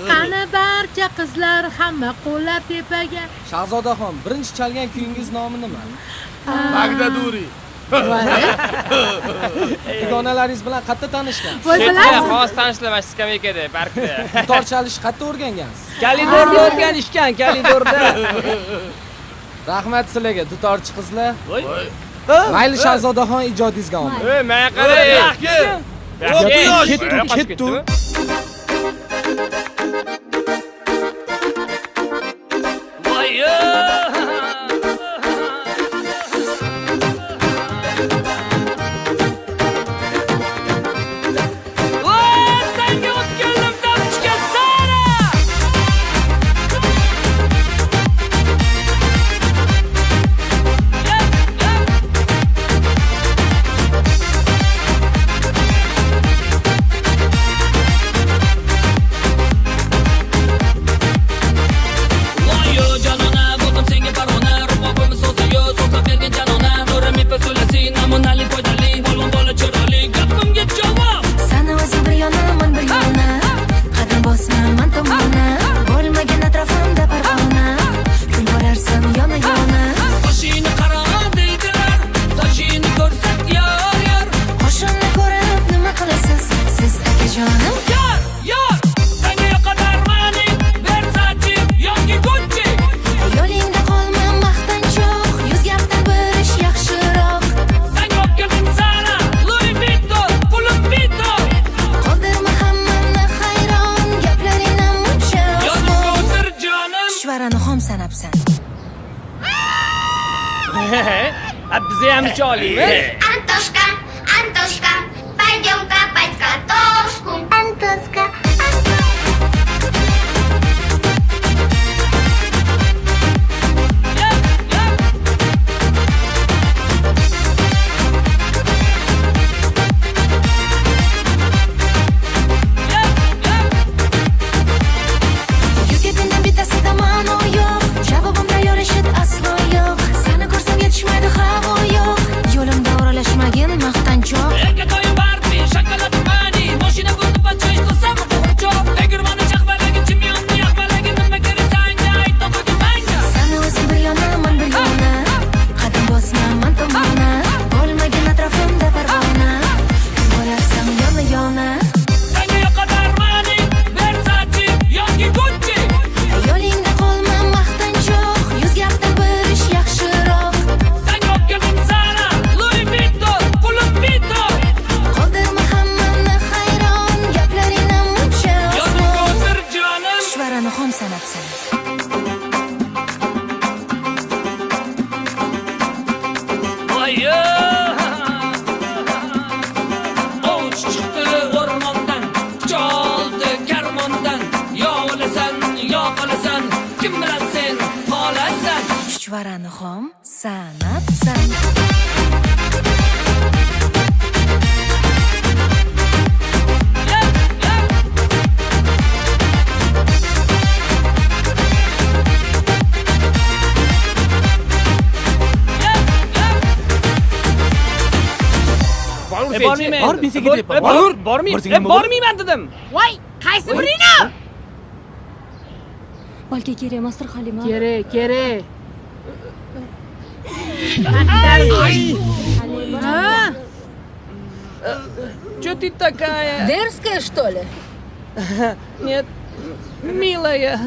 Qani barcha qizlar hamma qo'llar tepaga. Shahzodaxon, birinchi chalgan kuyingiz nomi nima? Bagdaduri. Dugonalaringiz bilan qayerda tanishgansiz? Bilasiz? Xos tanishlar skameykada, parkda. Dutor chalishni qayerda o'rgangansiz? Kalidorda o'rganishgan, kalidorda. Rahmat sizlarga, dutorchi qizlar. Mayli Shahzodaxon, ijodingizga omad. Men qarang. Ketdi. Bizni ham cholimiz. Antoshka, пойдем копать картошку. Антошка. Chuchvarani sanabsan. Bormayman dedim. Voy, qaysi biringni? Balki kerak emasdir Halima. Kerak. Halima. Что ты такая? Дерзкая, что ли? Нет, милая.